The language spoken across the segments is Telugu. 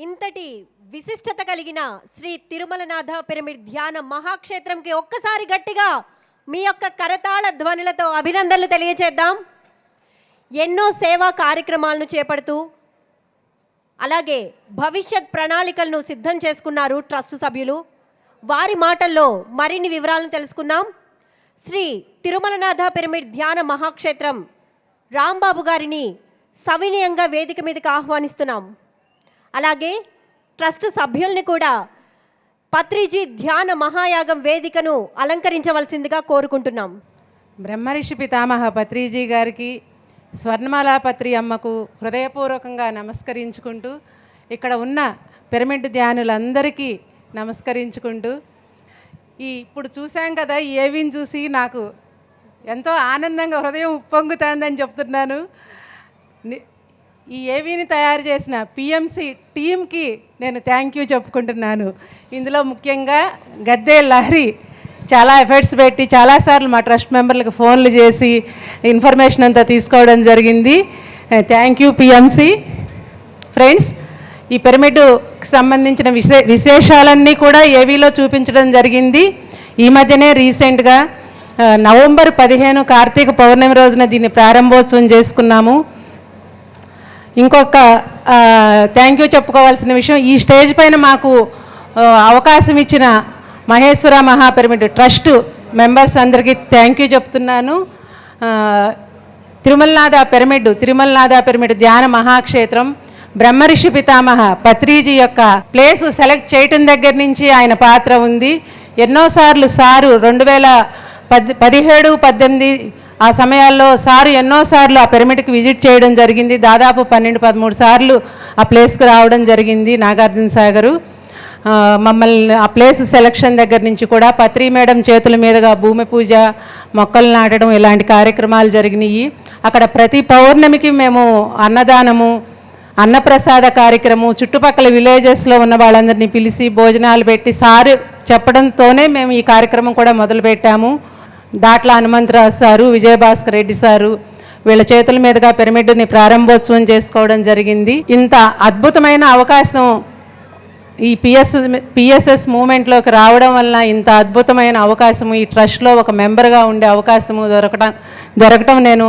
ఇంతటి విశిష్టత కలిగిన శ్రీ తిరుమలనాథ పిరమిడ్ ధ్యాన మహాక్షేత్రంకి ఒక్కసారి గట్టిగా మీ యొక్క కరతాళ ధ్వనులతో అభినందనలు తెలియజేద్దాం. ఎన్నో సేవా కార్యక్రమాలను చేపడుతూ అలాగే భవిష్యత్ ప్రణాళికలను సిద్ధం చేసుకున్నారు ట్రస్ట్ సభ్యులు. వారి మాటల్లో మరిన్ని వివరాలను తెలుసుకుందాం. శ్రీ తిరుమలనాథ పిరమిడ్ ధ్యాన మహాక్షేత్రం రాంబాబు గారిని సవినయంగా వేదిక మీదకి ఆహ్వానిస్తున్నాం. అలాగే ట్రస్ట్ సభ్యుల్ని కూడా పత్రిజీ ధ్యాన మహాయాగం వేదికను అలంకరించవలసిందిగా కోరుకుంటున్నాం. బ్రహ్మర్షి పితామహ పత్రిజీ గారికి, స్వర్ణమాలా పత్రి అమ్మకు హృదయపూర్వకంగా నమస్కరించుకుంటూ, ఇక్కడ ఉన్న పిరమిడ్ ధ్యానులందరికీ నమస్కరించుకుంటూ, ఇప్పుడు చూసాం కదా ఈ ఏవిని చూసి నాకు ఎంతో ఆనందంగా హృదయం ఉప్పొంగుతుందని చెప్తున్నాను. ఈ ఏవిని తయారు చేసిన పిఎంసి టీమ్కి నేను థ్యాంక్ యూ చెప్పుకుంటున్నాను. ఇందులో ముఖ్యంగా గద్దే లహరి చాలా ఎఫర్ట్స్ పెట్టి చాలాసార్లు మా ట్రస్ట్ మెంబర్లకు ఫోన్లు చేసి ఇన్ఫర్మేషన్ అంతా తీసుకోవడం జరిగింది. Thank you PMC. ఫ్రెండ్స్, ఈ పిరమిడ్కి సంబంధించిన విశేషాలన్నీ కూడా ఏవీలో చూపించడం జరిగింది. ఈ మధ్యనే రీసెంట్గా నవంబర్ 15 కార్తీక పౌర్ణమి రోజున దీన్ని ప్రారంభోత్సవం చేసుకున్నాము. ఇంకొక థ్యాంక్ యూ చెప్పుకోవాల్సిన విషయం, ఈ స్టేజ్ పైన మాకు అవకాశం ఇచ్చిన మహేశ్వర మహాపిరమిడ్ ట్రస్ట్ మెంబర్స్ అందరికీ థ్యాంక్ యూ చెప్తున్నాను. తిరుమలనాథ పిరమిడ్ ధ్యాన మహాక్షేత్రం బ్రహ్మర్షి పితామహ పత్రిజీ యొక్క ప్లేస్ సెలెక్ట్ చేయటం దగ్గర నుంచి ఆయన పాత్ర ఉంది. ఎన్నోసార్లు సారు 2017, 18 ఆ సమయాల్లో సారు ఎన్నోసార్లు ఆ పిరమిడ్కి విజిట్ చేయడం జరిగింది. దాదాపు 12-13 సార్లు ఆ ప్లేస్కి రావడం జరిగింది. నాగార్జున సాగరు మమ్మల్ని ఆ ప్లేస్ సెలక్షన్ దగ్గర నుంచి కూడా పత్రి మేడం చేతుల మీదుగా భూమి పూజ, మొక్కలు నాటడం ఇలాంటి కార్యక్రమాలు జరిగినాయి. అక్కడ ప్రతి పౌర్ణమికి మేము అన్నదానము, అన్నప్రసాద కార్యక్రమం, చుట్టుపక్కల విలేజెస్లో ఉన్న వాళ్ళందరినీ పిలిచి భోజనాలు పెట్టి సారు చెప్పడంతోనే మేము ఈ కార్యక్రమం కూడా మొదలుపెట్టాము. దాట్ల హనుమంతరావు సారు, విజయభాస్కర్ రెడ్డి సారు వీళ్ళ చేతుల మీదుగా పిరమిడ్ని ప్రారంభోత్సవం చేసుకోవడం జరిగింది. ఇంత అద్భుతమైన అవకాశం ఈ పిఎస్ఎస్ మూమెంట్లోకి రావడం వల్ల ఇంత అద్భుతమైన అవకాశము, ఈ ట్రస్ట్లో ఒక మెంబర్గా ఉండే అవకాశము దొరకటం నేను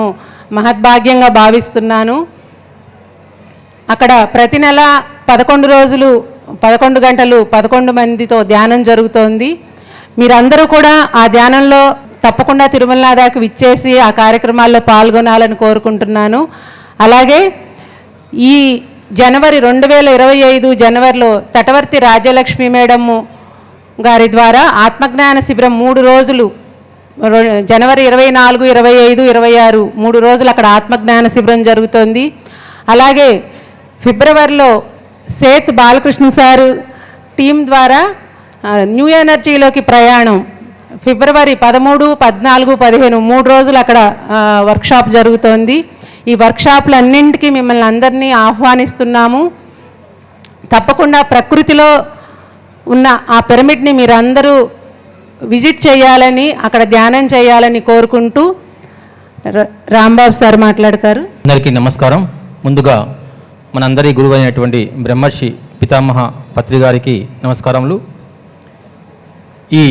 మహద్భాగ్యంగా భావిస్తున్నాను. అక్కడ ప్రతి నెల 11 రోజులు 11 గంటలు 11 మందితో ధ్యానం జరుగుతోంది. మీరందరూ కూడా ఆ ధ్యానంలో తప్పకుండా తిరుమలనాథకి విచ్చేసి ఆ కార్యక్రమాల్లో పాల్గొనాలని కోరుకుంటున్నాను. అలాగే ఈ జనవరి 2025 జనవరిలో తటవర్తి రాజ్యలక్ష్మి మేడం గారి ద్వారా ఆత్మజ్ఞాన శిబిరం 3 రోజులు, జనవరి 24, 25, 26 3 రోజులు అక్కడ ఆత్మజ్ఞాన శిబిరం జరుగుతోంది. అలాగే ఫిబ్రవరిలో సేత్ బాలకృష్ణ సారు టీం ద్వారా న్యూ ఎనర్జీలోకి ప్రయాణం, ఫిబ్రవరి 13, 14, 15 3 రోజులు అక్కడ వర్క్షాప్ జరుగుతోంది. ఈ వర్క్షాప్లన్నింటికీ మిమ్మల్ని అందరినీ ఆహ్వానిస్తున్నాము. తప్పకుండా ప్రకృతిలో ఉన్న ఆ పిరమిడ్ని మీరందరూ విజిట్ చేయాలని, అక్కడ ధ్యానం చేయాలని కోరుకుంటూ రాంబాబు సార్ మాట్లాడతారు. అందరికీ నమస్కారం. ముందుగా మనందరి గురువు అయినటువంటి బ్రహ్మర్షి పితామహ పత్రి గారికి నమస్కారములు. ఈ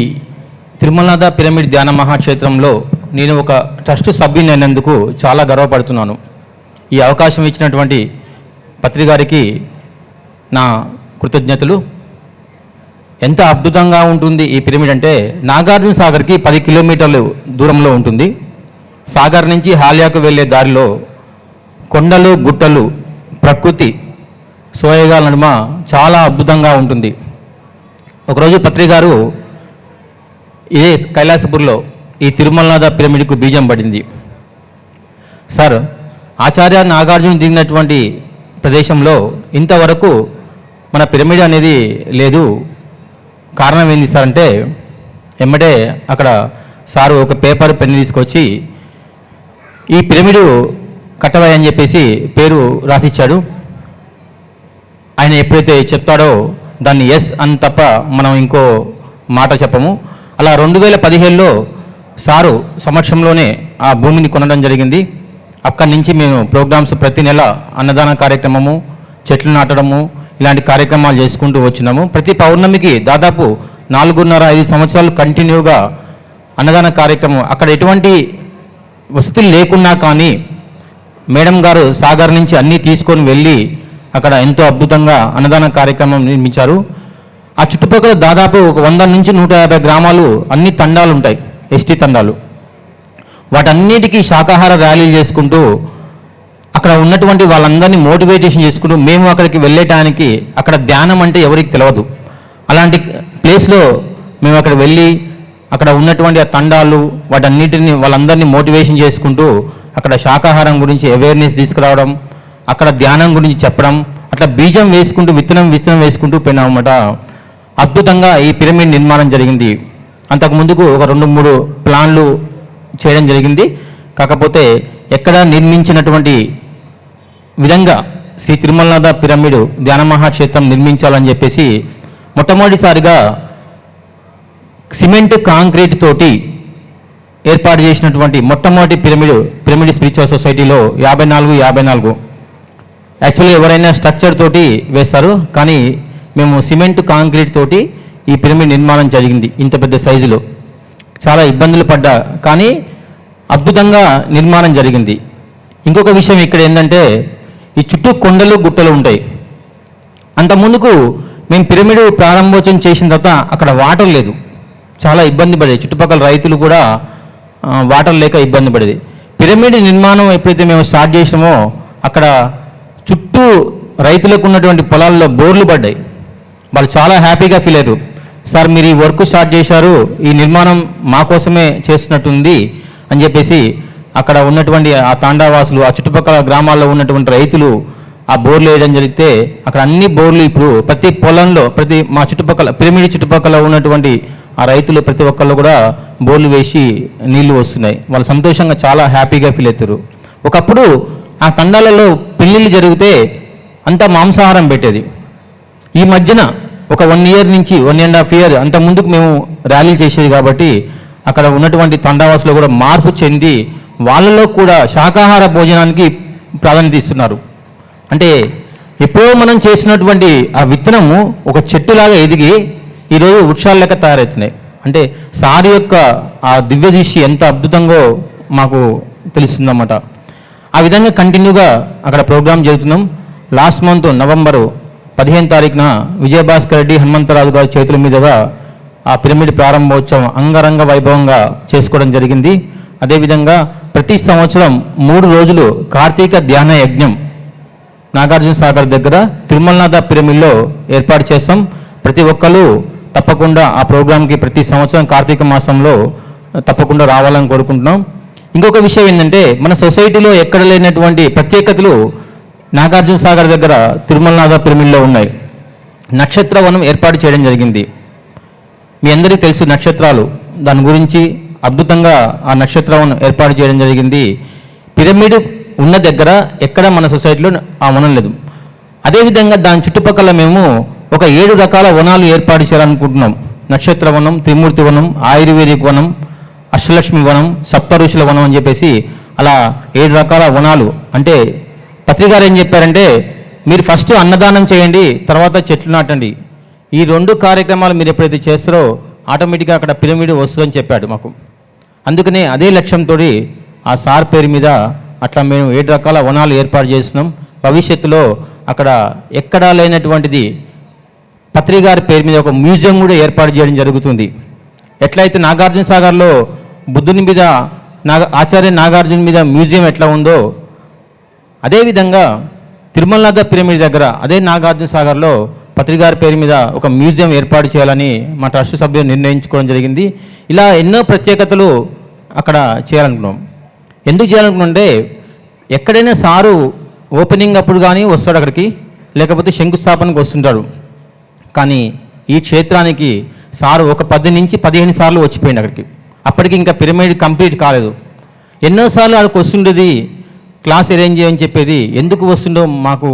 తిరుమలనాథ పిరమిడ్ ధ్యాన మహాక్షేత్రంలో నేను ఒక ట్రస్ట్ సభ్యుని అయినందుకు చాలా గర్వపడుతున్నాను. ఈ అవకాశం ఇచ్చినటువంటి పత్రి గారికి నా కృతజ్ఞతలు. ఎంత అద్భుతంగా ఉంటుంది ఈ పిరమిడ్ అంటే, నాగార్జున సాగర్కి 10 కిలోమీటర్లు దూరంలో ఉంటుంది. సాగర్ నుంచి హాలియాకు వెళ్ళే దారిలో కొండలు, గుట్టలు, ప్రకృతి సోయగాల నడుమ చాలా అద్భుతంగా ఉంటుంది. ఒకరోజు పత్రి గారు ఇదే కైలాసపూర్లో ఈ తిరుమలనాథ పిరమిడ్కు బీజం పడింది. సార్, ఆచార్య నాగార్జున దిగినటువంటి ప్రదేశంలో ఇంతవరకు మన పిరమిడ్ అనేది లేదు. కారణం ఏంటి సార్ అంటే, ఎమ్మటే అక్కడ సారు ఒక పేపర్ పెన్ తీసుకొచ్చి ఈ పిరమిడు కట్టవాయి అని చెప్పేసి పేరు రాసిచ్చాడు. ఆయన ఎప్పుడైతే చెప్తాడో దాన్ని ఎస్ అని తప్ప మనం ఇంకో మాట చెప్పము. అలా 2017లో సారు సమక్షంలోనే ఆ భూమిని కొనడం జరిగింది. అక్కడి నుంచి మేము ప్రోగ్రామ్స్ ప్రతి నెల అన్నదాన కార్యక్రమము, చెట్లు నాటడము, ఇలాంటి కార్యక్రమాలు చేసుకుంటూ వచ్చినాము. ప్రతి పౌర్ణమికి దాదాపు 4.5 సంవత్సరాలు కంటిన్యూగా అన్నదాన కార్యక్రమం, అక్కడ ఎటువంటి వసతులు లేకున్నా కానీ మేడం గారు సాగర్ నుంచి అన్నీ తీసుకొని వెళ్ళి అక్కడ ఎంతో అద్భుతంగా అన్నదాన కార్యక్రమం నిర్మించారు. ఆ చుట్టుపక్కల దాదాపు 100 నుంచి 150 గ్రామాలు అన్ని తండాలు ఉంటాయి, ఎస్టీ తండాలు. వాటన్నిటికీ శాకాహార ర్యాలీలు చేసుకుంటూ అక్కడ ఉన్నటువంటి వాళ్ళందరినీ మోటివేషన్ చేసుకుంటూ మేము అక్కడికి వెళ్ళటానికి, అక్కడ ధ్యానం అంటే ఎవరికి తెలియదు, అలాంటి ప్లేస్లో మేము అక్కడ వెళ్ళి అక్కడ ఉన్నటువంటి ఆ తండాలు వాటన్నిటిని వాళ్ళందరినీ మోటివేషన్ చేసుకుంటూ అక్కడ శాకాహారం గురించి అవేర్నెస్ తీసుకురావడం, అక్కడ ధ్యానం గురించి చెప్పడం, అట్లా బీజం వేసుకుంటూ విత్తనం వేసుకుంటూ పోయినామన్నమాట. అద్భుతంగా ఈ పిరమిడ్ నిర్మాణం జరిగింది. అంతకుముందుకు ఒక 2-3 ప్లాన్లు చేయడం జరిగింది. కాకపోతే ఎక్కడ నిర్మించినటువంటి విధంగా శ్రీ తిరుమలనాథ పిరమిడ్ ధ్యాన మహాక్షేత్రం నిర్మించాలని చెప్పేసి మొట్టమొదటిసారిగా సిమెంట్ కాంక్రీట్ తోటి ఏర్పాటు చేసినటువంటి మొట్టమొదటి పిరమిడ్ స్పిరిచువల్ సొసైటీలో 54 యాక్చువల్లీ ఎవరైనా స్ట్రక్చర్ తోటి వేస్తారు, కానీ మేము సిమెంట్ కాంక్రీట్ తోటి ఈ పిరమిడ్ నిర్మాణం జరిగింది. ఇంత పెద్ద సైజులో చాలా ఇబ్బందులు పడ్డా కానీ అద్భుతంగా నిర్మాణం జరిగింది. ఇంకొక విషయం ఇక్కడ ఏంటంటే ఈ చుట్టూ కొండలు గుట్టలు ఉంటాయి. అంత ముందుకు మేము పిరమిడ్ ప్రారంభోత్సవం చేసిన తర్వాత అక్కడ వాటర్ లేదు, చాలా ఇబ్బంది పడేది. చుట్టుపక్కల రైతులు కూడా వాటర్ లేక ఇబ్బంది పడేది. పిరమిడ్ నిర్మాణం ఎప్పుడైతే మేము స్టార్ట్ చేసినామో అక్కడ చుట్టూ రైతులకు ఉన్నటువంటి పొలాల్లో బోర్లు పడ్డాయి. వాళ్ళు చాలా హ్యాపీగా ఫీల్ అయ్యారు. సార్ మీరు ఈ వర్క్ స్టార్ట్ చేశారు, ఈ నిర్మాణం మా కోసమే చేస్తున్నట్టుంది అని చెప్పేసి అక్కడ ఉన్నటువంటి ఆ తాండావాసులు, ఆ చుట్టుపక్కల గ్రామాల్లో ఉన్నటువంటి రైతులు ఆ బోర్లు వేయడం జరిగితే అక్కడ అన్ని బోర్లు ఇప్పుడు ప్రతి పొలంలో మా చుట్టుపక్కల పిరమిడ్ చుట్టుపక్కల ఉన్నటువంటి ఆ రైతులు ప్రతి ఒక్కళ్ళు కూడా బోర్లు వేసి నీళ్లు వస్తున్నాయి. వాళ్ళు సంతోషంగా చాలా హ్యాపీగా ఫీల్ అవుతారు. ఒకప్పుడు ఆ తండాలలో పెళ్ళిళ్ళు జరిగితే అంతా మాంసాహారం పెట్టేది. ఈ మధ్యన ఒక 1 year నుంచి 1.5 year అంత ముందుకు మేము ర్యాలీలు చేసేది కాబట్టి అక్కడ ఉన్నటువంటి తండావాసులు కూడా మార్పు చెంది వాళ్ళలో కూడా శాకాహార భోజనానికి ప్రాధాన్యత ఇస్తున్నారు. అంటే ఎప్పుడో మనం చేసినటువంటి ఆ విత్తనము ఒక చెట్టులాగా ఎదిగి ఈరోజు వృక్షాల లెక్క తయారవుతున్నాయి. అంటే సార్ యొక్క ఆ దివ్య దృష్టి ఎంత అద్భుతంగా మాకు తెలుస్తుందన్నమాట. ఆ విధంగా కంటిన్యూగా అక్కడ ప్రోగ్రాం జరుగుతున్నాం. లాస్ట్ మంత్ నవంబర్ 15 తారీఖున విజయభాస్కర్ రెడ్డి హనుమంతరాజు గారి చేతుల మీదుగా ఆ పిరమిడ్ ప్రారంభోత్సవం అంగరంగ వైభవంగా చేసుకోవడం జరిగింది. అదేవిధంగా ప్రతి సంవత్సరం 3 రోజులు కార్తీక ధ్యాన యజ్ఞం నాగార్జున సాగర్ దగ్గర తిరుమలనాథ పిరమిడ్లో ఏర్పాటు చేస్తాం. ప్రతి ఒక్కరు తప్పకుండా ఆ ప్రోగ్రాంకి ప్రతి సంవత్సరం కార్తీక మాసంలో తప్పకుండా రావాలని కోరుకుంటున్నాం. ఇంకొక విషయం ఏంటంటే మన సొసైటీలో ఎక్కడ లేనటువంటి ప్రత్యేకతలు నాగార్జున సాగర్ దగ్గర తిరుమలనాథ పిరమిడ్లో ఉన్నాయి. నక్షత్రవనం ఏర్పాటు చేయడం జరిగింది. మీ అందరికీ తెలుసు నక్షత్రాలు, దాని గురించి అద్భుతంగా ఆ నక్షత్రవనం ఏర్పాటు చేయడం జరిగింది. పిరమిడ్ ఉన్న దగ్గర ఎక్కడ మన సొసైటీలో ఆ వనం లేదు. అదేవిధంగా దాని చుట్టుపక్కల మేము ఒక 7 రకాల వనాలు ఏర్పాటు చేయాలనుకుంటున్నాం. నక్షత్రవనం, త్రిమూర్తి వనం, ఆయుర్వేదిక్ వనం, అష్టలక్ష్మి వనం, సప్త ఋషుల వనం అని చెప్పేసి అలా 7 రకాల వనాలు. అంటే పత్రికారు ఏం చెప్పారంటే మీరు ఫస్ట్ అన్నదానం చేయండి, తర్వాత చెట్లు నాటండి. ఈ 2 కార్యక్రమాలు మీరు ఎప్పుడైతే చేస్తారో ఆటోమేటిక్గా అక్కడ పిరమిడ్ వస్తుందని చెప్పాడు మాకు. అందుకనే అదే లక్ష్యంతో ఆ సార్ పేరు మీద అట్లా మేము 7 రకాల వనాలు ఏర్పాటు చేస్తున్నాం. భవిష్యత్తులో అక్కడ ఎక్కడా లేనటువంటిది పత్రికారి పేరు మీద ఒక మ్యూజియం కూడా ఏర్పాటు చేయడం జరుగుతుంది. ఎట్లయితే నాగార్జున సాగర్లో బుద్ధుని మీద ఆచార్య నాగార్జున మీద మ్యూజియం ఎట్లా ఉందో అదేవిధంగా తిరుమలనాథ పిరమిడ్ దగ్గర అదే నాగార్జున సాగర్లో పత్రికారి పేరు మీద ఒక మ్యూజియం ఏర్పాటు చేయాలని మా ట్రస్ట్ సభ్యులు నిర్ణయించుకోవడం జరిగింది. ఇలా ఎన్నో ప్రత్యేకతలు అక్కడ చేయాలనుకున్నాం. ఎందుకు చేయాలనుకుంటే ఎక్కడైనా సారు ఓపెనింగ్ అప్పుడు కానీ వస్తాడు అక్కడికి, లేకపోతే శంకుస్థాపనకు వస్తుంటాడు. కానీ ఈ క్షేత్రానికి సారు ఒక 10 నుంచి 15 సార్లు వచ్చిపోయింది అక్కడికి. అప్పటికి ఇంకా పిరమిడ్ కంప్లీట్ కాలేదు. ఎన్నోసార్లు అక్కడికి వస్తుండేది, క్లాస్ అరేంజ్ చేయని చెప్పేది, ఎందుకు వస్తుండో మాకు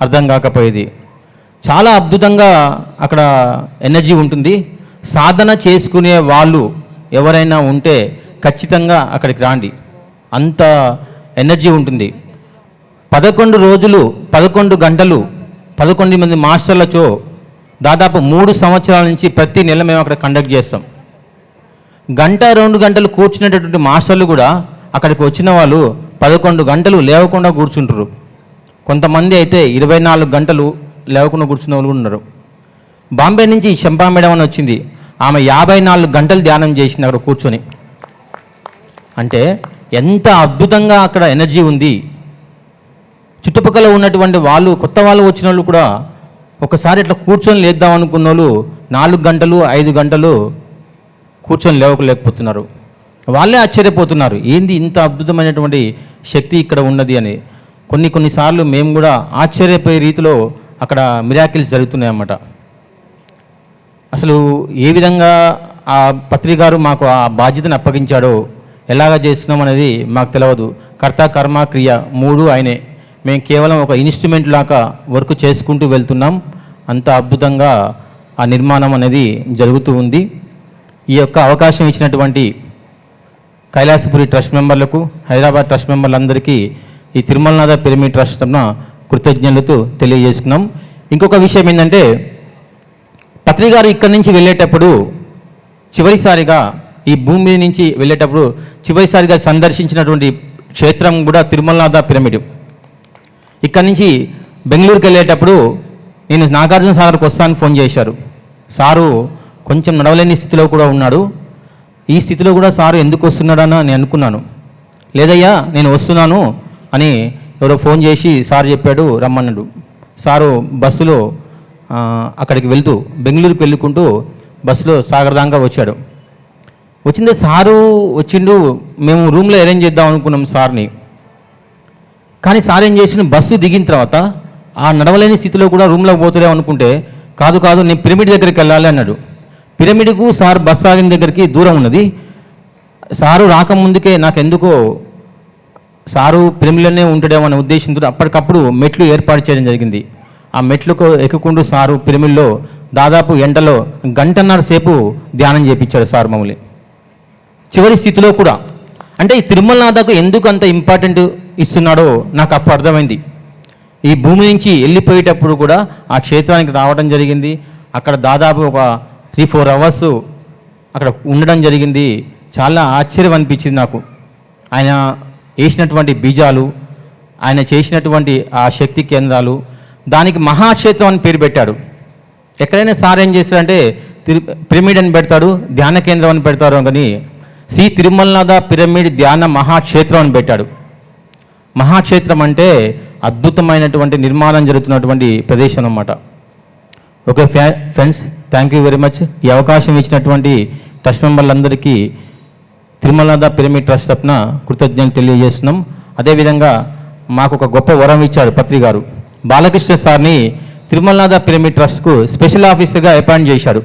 అర్థం కాకపోయేది. చాలా అద్భుతంగా అక్కడ ఎనర్జీ ఉంటుంది. సాధన చేసుకునే వాళ్ళు ఎవరైనా ఉంటే ఖచ్చితంగా అక్కడికి రాండి, అంత ఎనర్జీ ఉంటుంది. 11 రోజులు 11 గంటలు 11 మంది మాస్టర్లతో దాదాపు 3 సంవత్సరాల నుంచి ప్రతి నెల మేము అక్కడ కండక్ట్ చేస్తాం. 1-2 గంటలు కూర్చునేటటువంటి మాస్టర్లు కూడా అక్కడికి వచ్చిన వాళ్ళు 11 గంటలు లేవకుండా కూర్చుంటారు. కొంతమంది అయితే 24 గంటలు లేవకుండా కూర్చున్న వాళ్ళు ఉన్నారు. బాంబే నుంచి శంపా మేడం అని వచ్చింది, ఆమె 54 గంటలు ధ్యానం చేసింది అక్కడ కూర్చొని. అంటే ఎంత అద్భుతంగా అక్కడ ఎనర్జీ ఉంది. చుట్టుపక్కల ఉన్నటువంటి వాళ్ళు, కొత్త వాళ్ళు వచ్చిన వాళ్ళు కూడా ఒకసారి ఇట్లా కూర్చొని లేద్దాం అనుకున్న వాళ్ళు 4 గంటలు 5 గంటలు కూర్చొని లేవలేకపోతున్నారు. వాళ్ళే ఆశ్చర్యపోతున్నారు, ఏంది ఇంత అద్భుతమైనటువంటి శక్తి ఇక్కడ ఉన్నది అని. కొన్నిసార్లు మేము కూడా ఆశ్చర్యపోయే రీతిలో అక్కడ మిరాకిల్స్ జరుగుతున్నాయి అన్నమాట. అసలు ఏ విధంగా ఆ పత్రి గారు మాకు ఆ బాధ్యతను అప్పగించాడో, ఎలాగ చేస్తున్నాం అనేది మాకు తెలియదు. కర్త కర్మ క్రియ 3 ఆయనే. మేము కేవలం ఒక ఇన్స్ట్రుమెంట్ లాగా వర్క్ చేసుకుంటూ వెళ్తున్నాం. అంత అద్భుతంగా ఆ నిర్మాణం అనేది జరుగుతూ ఉంది. ఈ యొక్క అవకాశం ఇచ్చినటువంటి కైలాసపురి ట్రస్ట్ మెంబర్లకు, హైదరాబాద్ ట్రస్ట్ మెంబర్లందరికీ ఈ తిరుమలనాథ పిరమిడ్ ట్రస్ట్ తరఫున కృతజ్ఞతలు తెలియజేసుకున్నాం. ఇంకొక విషయం ఏంటంటే, పత్రి గారు ఇక్కడి నుంచి వెళ్ళేటప్పుడు చివరిసారిగా, ఈ భూమి మీద నుంచి వెళ్ళేటప్పుడు చివరిసారిగా సందర్శించినటువంటి క్షేత్రం కూడా తిరుమలనాథ పిరమిడ్. ఇక్కడి నుంచి బెంగళూరుకి వెళ్ళేటప్పుడు నేను నాగార్జున సాగర్కి వస్తానని ఫోన్ చేశారు. సారు కొంచెం నడవలేని స్థితిలో కూడా ఉన్నాడు. ఈ స్థితిలో కూడా సారు ఎందుకు వస్తున్నాడని నేను అనుకున్నాను. లేదయ్యా నేను వస్తున్నాను అని ఎవరో ఫోన్ చేసి సార్ చెప్పాడు, రమ్మన్నాడు. సారు బస్సులో అక్కడికి వెళ్తూ బెంగళూరుకి వెళ్ళుకుంటూ బస్సులో సాగర్ దాకా వచ్చాడు. వచ్చిందే సారు వచ్చిండు. మేము రూమ్లో అరేంజ్ చేద్దాం అనుకున్నాం సార్ని. కానీ సార్ ఏం చేసిన, బస్సు దిగిన తర్వాత ఆ నడవలేని స్థితిలో కూడా రూమ్లోకి పోతులేము అనుకుంటే, కాదు నేను పిరమిడ్ దగ్గరికి వెళ్ళాలి అన్నాడు. పిరమిడ్కు సార్ బస్ ఆగిన దగ్గరికి దూరం ఉన్నది. సారు రాకముందుకే నాకెందుకో సారు పిరమిడ్లోనే ఉంటాడేమో అనే ఉద్దేశంతో అప్పటికప్పుడు మెట్లు ఏర్పాటు చేయడం జరిగింది. ఆ మెట్లకు ఎక్కుకుంటూ సారు పిరమిడ్లో దాదాపు ఎండలో 1.5 గంటల సేపు ధ్యానం చేయించాడు సార్ మమ్మల్ని. చివరి స్థితిలో కూడా అంటే ఈ తిరుమలనాథకు ఎందుకు అంత ఇంపార్టెంట్ ఇస్తున్నాడో నాకు అప్పుడు అర్థమైంది. ఈ భూమి నుంచి వెళ్ళిపోయేటప్పుడు కూడా ఆ క్షేత్రానికి రావడం జరిగింది. అక్కడ దాదాపు ఒక 3-4 అవర్స్ అక్కడ ఉండడం జరిగింది. చాలా ఆశ్చర్యం అనిపించింది నాకు. ఆయన వేసినటువంటి బీజాలు, ఆయన చేసినటువంటి ఆ శక్తి కేంద్రాలు, దానికి మహాక్షేత్రం అని పేరు పెట్టాడు. ఎక్కడైనా సార్ ఏం చేస్తాడంటే పిరమిడ్ అని పెడతాడు, ధ్యాన కేంద్రం అని పెడతారు, కానీ శ్రీ తిరుమలనాథ పిరమిడ్ ధ్యాన మహాక్షేత్రం అని పెట్టాడు. మహాక్షేత్రం అంటే అద్భుతమైనటువంటి నిర్మాణం జరుగుతున్నటువంటి ప్రదేశం అన్నమాట. Okay friends, thank you very much. ఈ అవకాశం ఇచ్చినటువంటి ట్రస్ట్ మెంబర్లందరికీ తిరుమలనాథ పిరమిడ్ ట్రస్ట్ తరఫున కృతజ్ఞతలు తెలియజేస్తున్నాం. అదేవిధంగా మాకు ఒక గొప్ప వరం ఇచ్చాడు పత్రి గారు. బాలకృష్ణ సార్ని తిరుమలనాథ పిరమిడ్ ట్రస్ట్కు స్పెషల్ ఆఫీసర్గా అపాయింట్ చేశాడు.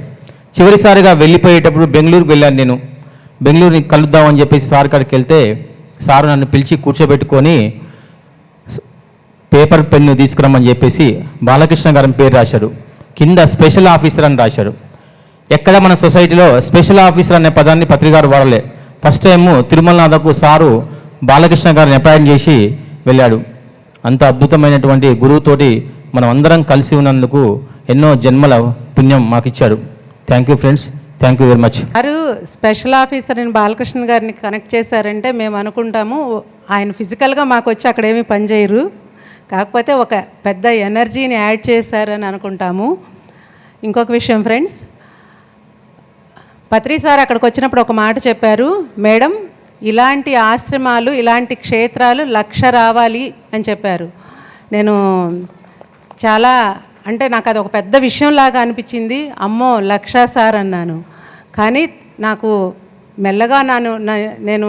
చివరిసారిగా వెళ్ళిపోయేటప్పుడు బెంగళూరుకు వెళ్ళాను నేను. బెంగళూరుని కలుద్దామని చెప్పేసి సార్ కాడికి వెళ్తే సారు నన్ను పిలిచి కూర్చోబెట్టుకొని పేపర్ పెన్ను తీసుకురమ్మని చెప్పేసి బాలకృష్ణ గారి పేరు రాశాడు. కింద స్పెషల్ ఆఫీసర్ అని రాశాడు. ఎక్కడ మన సొసైటీలో స్పెషల్ ఆఫీసర్ అనే పదాన్ని పత్రి గారు వాడలే. ఫస్ట్ టైము తిరుమలనాథకు సారు బాలకృష్ణ గారిని అపాయింట్ చేసి వెళ్ళాడు. అంత అద్భుతమైనటువంటి గురువుతోటి మనం అందరం కలిసి ఉన్నందుకు ఎన్నో జన్మల పుణ్యం మాకు ఇచ్చాడు. Thank you friends, thank you very much. వారు స్పెషల్ ఆఫీసర్ అని బాలకృష్ణ గారిని కనెక్ట్ చేశారంటే మేము అనుకుంటాము ఆయన ఫిజికల్గా మాకు వచ్చి అక్కడ ఏమీ పనిచేయరు, కాకపోతే ఒక పెద్ద ఎనర్జీని యాడ్ చేశారని అనుకుంటాము. ఇంకొక విషయం ఫ్రెండ్స్, పత్రి సార్ అక్కడికి వచ్చినప్పుడు ఒక మాట చెప్పారు, మేడం ఇలాంటి ఆశ్రమాలు, ఇలాంటి క్షేత్రాలు 1,00,000 రావాలి అని చెప్పారు. నేను చాలా అంటే నాకు అది ఒక పెద్ద విషయంలాగా అనిపించింది. అమ్మో 1,00,000 సార్ అన్నాను. కానీ నాకు మెల్లగా నేను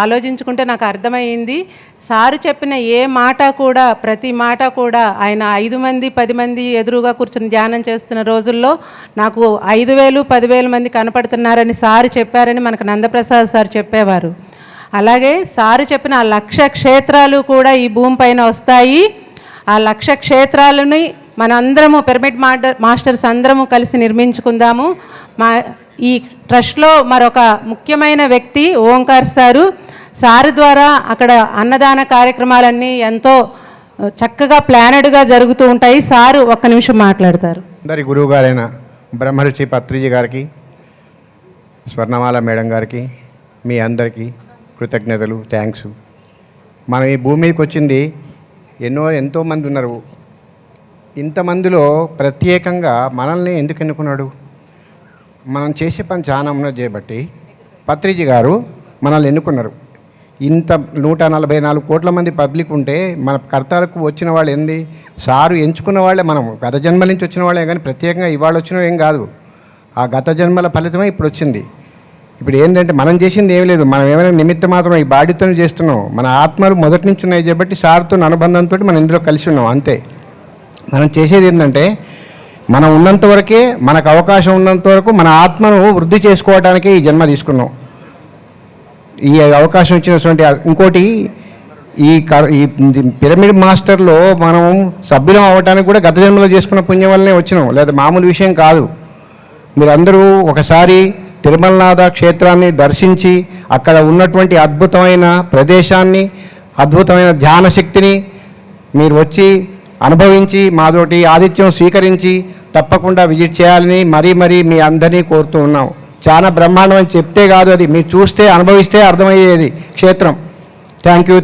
ఆలోచించుకుంటే నాకు అర్థమైంది, సారు చెప్పిన ఏ మాట కూడా, ప్రతి మాట కూడా ఆయన 5 మంది 10 మంది ఎదురుగా కూర్చుని ధ్యానం చేస్తున్న రోజుల్లో నాకు 5,000 10,000 మంది కనపడుతున్నారని సారు చెప్పారని మనకు నందప్రసాద్ సార్ చెప్పేవారు. అలాగే సారు చెప్పిన ఆ 1,00,000 క్షేత్రాలు కూడా ఈ భూమి పైన వస్తాయి. ఆ 1,00,000 క్షేత్రాలని మనందరము పిరమిడ్ మాస్టర్స్ అందరము కలిసి నిర్మించుకుందాము. ఈ ట్రస్ట్లో మరొక ముఖ్యమైన వ్యక్తి ఓంకార్ సారు. సారు ద్వారా అక్కడ అన్నదాన కార్యక్రమాలన్నీ ఎంతో చక్కగా ప్లానెడ్గా జరుగుతూ ఉంటాయి. సారు ఒక్క నిమిషం మాట్లాడతారు. అందరి గురువు గారైన బ్రహ్మర్షి పత్రిజీ గారికి, స్వర్ణమాల మేడం గారికి, మీ అందరికీ కృతజ్ఞతలు, థ్యాంక్స్. మనం ఈ భూమి మీదకి వచ్చింది ఎంతోమంది ఉన్నారు. ఇంతమందిలో ప్రత్యేకంగా మనల్ని ఎందుకు ఎన్నుకున్నాడు? మనం చేసే పని చాలా ఉన్నది చేయబట్టి పత్రిజీ గారు మనల్ని ఎన్నుకున్నారు. ఇంత 144 కోట్ల మంది పబ్లిక్ ఉంటే మన కర్తలకు వచ్చిన వాళ్ళు ఏంది? సారు ఎంచుకున్న వాళ్ళే. మనం గత జన్మల నుంచి వచ్చిన వాళ్ళే కానీ ప్రత్యేకంగా ఇవాళ వచ్చిన ఏం కాదు. ఆ గత జన్మల ఫలితమే ఇప్పుడు వచ్చింది. ఇప్పుడు ఏంటంటే మనం చేసింది ఏం లేదు, మనం ఏమైనా నిమిత్త మాత్రం ఈ బాధ్యతను చేస్తున్నాం. మన ఆత్మలు మొదటి నుంచి ఉన్నాయి కాబట్టి సార్తో అనుబంధంతో మనం ఇందులో కలిసి ఉన్నాం అంతే. మనం చేసేది ఏంటంటే మనం ఉన్నంత వరకే, మనకు అవకాశం ఉన్నంత వరకు మన ఆత్మను వృద్ధి చేసుకోవడానికే ఈ జన్మ తీసుకున్నాం. ఈ అవకాశం ఇచ్చినటువంటి ఇంకోటి ఈ పిరమిడ్ మాస్టర్లో మనం సభ్యులం అవ్వడానికి కూడా గత జన్మలో చేసుకున్న పుణ్యం వల్లనే వచ్చినాం, లేదా మామూలు విషయం కాదు. మీరందరూ ఒకసారి తిరుమలనాథ క్షేత్రాన్ని దర్శించి అక్కడ ఉన్నటువంటి అద్భుతమైన ప్రదేశాన్ని, అద్భుతమైన ధ్యాన శక్తిని మీరు వచ్చి అనుభవించి మాతోటి ఆతిథ్యం స్వీకరించి తప్పకుండా విజిట్ చేయాలని మరీ మీ అందరినీ కోరుతూ ఉన్నాం. చాలా బ్రహ్మాండం అని చెప్తే కాదు, అది మీరు చూస్తే అనుభవిస్తే అర్థమయ్యేది క్షేత్రం. Thank you.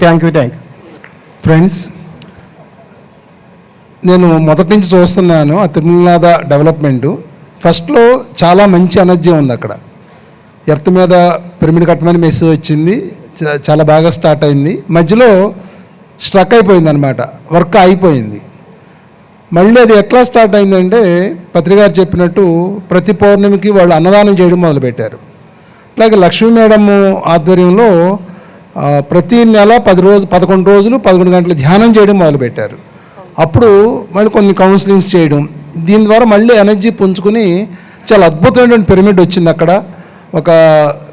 ఫ్రెండ్స్, నేను మొదటి నుంచి చూస్తున్నాను ఆ తిరుమలనాథ డెవలప్మెంటు. ఫస్ట్లో చాలా మంచి ఎనర్జీ ఉంది అక్కడ. ఎర్త్ మీద పిరమిడ్ కట్టమని మెసేజ్ వచ్చింది, చాలా బాగా స్టార్ట్ అయింది. మధ్యలో స్ట్రక్ అయిపోయింది అనమాట, వర్క్ అయిపోయింది. మళ్ళీ అది ఎట్లా స్టార్ట్ అయిందంటే పత్రికారు చెప్పినట్టు ప్రతి పౌర్ణమికి వాళ్ళు అన్నదానం చేయడం మొదలుపెట్టారు. అట్లాగే లక్ష్మీ మేడం ఆధ్వర్యంలో ప్రతి నెల 11 రోజులు 11 గంటలు ధ్యానం చేయడం మొదలుపెట్టారు. అప్పుడు మళ్ళీ కొన్ని కౌన్సిలింగ్స్ చేయడం, దీని ద్వారా మళ్ళీ ఎనర్జీ పుంజుకుని చాలా అద్భుతమైనటువంటి పిరమిడ్ వచ్చింది. అక్కడ ఒక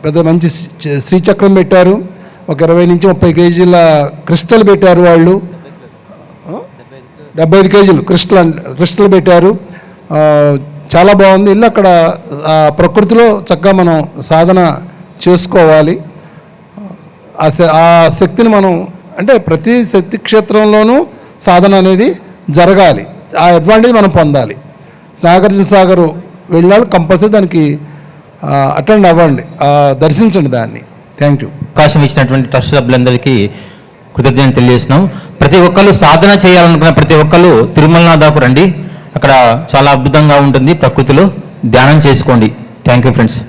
పెద్ద మంచి శ్రీచక్రం పెట్టారు, ఒక 20 నుంచి 30 కేజీల క్రిస్టల్ పెట్టారు. వాళ్ళు 75 కేజీలు క్రిస్టల్ పెట్టారు. చాలా బాగుంది. ఇల్లు అక్కడ ప్రకృతిలో చక్కగా మనం సాధన చేసుకోవాలి. ఆ శక్తిని మనం అంటే ప్రతి శక్తి క్షేత్రంలోనూ సాధన అనేది జరగాలి. ఆ అడ్వాంటేజ్ మనం పొందాలి. నాగార్జున సాగర్ వెళ్ళాలి, కంపల్సరీ దానికి అటెండ్ అవ్వండి, దర్శించండి దాన్ని. Thank you. అవకాశం ఇచ్చినటువంటి ట్రస్ట్ సభ్యులందరికీ కృతజ్ఞతలు తెలియజేస్తున్నాం. ప్రతి ఒక్కళ్ళు సాధన చేయాలనుకున్న ప్రతి ఒక్కళ్ళు తిరుమలనాథకు రండి. అక్కడ చాలా అద్భుతంగా ఉంటుంది, ప్రకృతిలో ధ్యానం చేసుకోండి. Thank you friends.